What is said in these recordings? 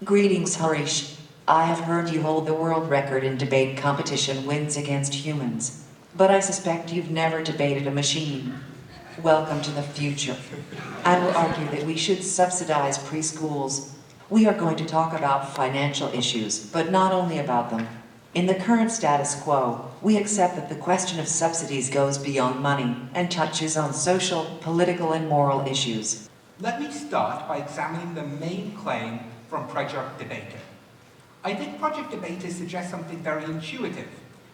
Greetings, Harish. I have heard you hold the world record in debate competition wins against humans, but I suspect you've never debated a machine. Welcome to the future. I will argue that we should subsidize preschools. We are going to talk about financial issues, but not only about them. In the current status quo, we accept that the question of subsidies goes beyond money and touches on social, political, and moral issues. Let me start by examining the main claim from Project Debater. I think Project Debater suggests something very intuitive,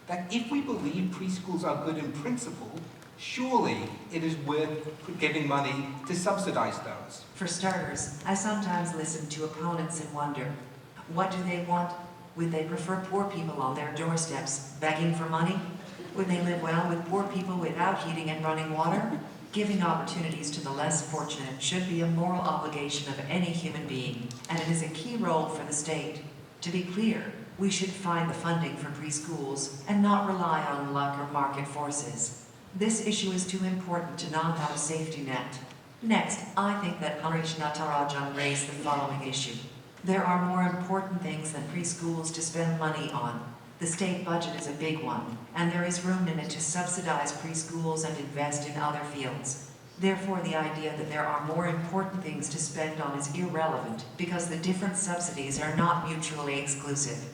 that if we believe preschools are good in principle, surely it is worth giving money to subsidize those. For starters, I sometimes listen to opponents and wonder, what do they want? Would they prefer poor people on their doorsteps begging for money? Would they live well with poor people without heating and running water? Giving opportunities to the less fortunate should be a moral obligation of any human being, and it is a key role for the state. To be clear, we should find the funding for preschools and not rely on luck or market forces. This issue is too important to not have a safety net. Next, I think that Harish Natarajan raised the following issue. There are more important things than preschools to spend money on. The state budget is a big one, and there is room in it to subsidize preschools and invest in other fields. Therefore, the idea that there are more important things to spend on is irrelevant because the different subsidies are not mutually exclusive.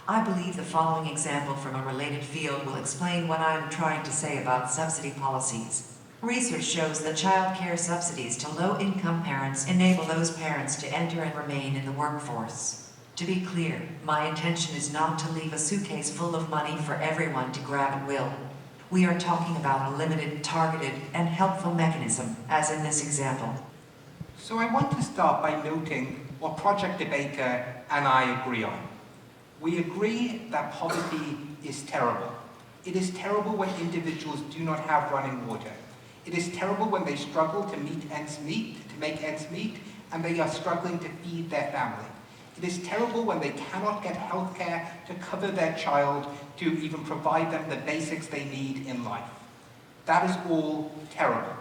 I believe the following example from a related field will explain what I am trying to say about subsidy policies. Research shows that child care subsidies to low-income parents enable those parents to enter and remain in the workforce. To be clear, my intention is not to leave a suitcase full of money for everyone to grab at will. We are talking about a limited, targeted, and helpful mechanism, as in this example. So I want to start by noting what Project Debater and I agree on. We agree that poverty is terrible. It is terrible when individuals do not have running water. It is terrible when they struggle to make ends meet, and they are struggling to feed their family. It is terrible when they cannot get health care to cover their child, to even provide them the basics they need in life. That is all terrible.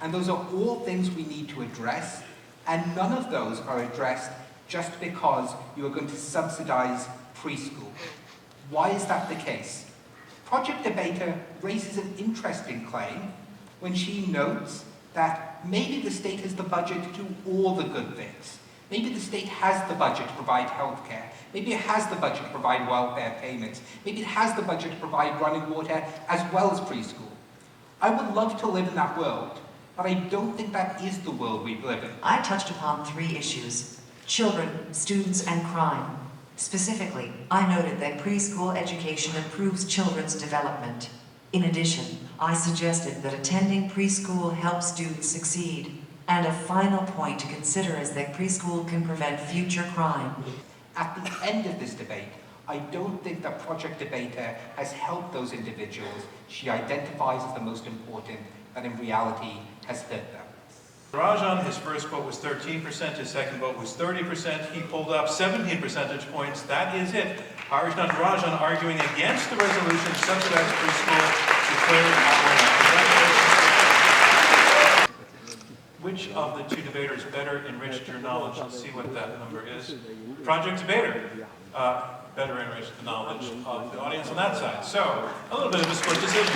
And those are all things we need to address, and none of those are addressed just because you are going to subsidize preschool. Why is that the case? Project Debater raises an interesting claim when she notes that maybe the state has the budget to do all the good things. Maybe the state has the budget to provide health care. Maybe it has the budget to provide welfare payments. Maybe it has the budget to provide running water as well as preschool. I would love to live in that world, but I don't think that is the world we live in. I touched upon three issues: children, students, and crime. Specifically, I noted that preschool education improves children's development. In addition, I suggested that attending preschool helps students succeed. And a final point to consider is that preschool can prevent future crime. At the end of this debate, I don't think that Project Debater has helped those individuals she identifies as the most important, that in reality has hurt them. Natarajan, his first vote was 13%, his second vote was 30%. He pulled up 17 percentage points. That is it. Harish Natarajan arguing against the resolution subsidized preschool declared outright. Which of the two debaters better enriched your knowledge? Let's see what that number is. Project Debater better enriched the knowledge of the audience on that side. So, a little bit of a split decision.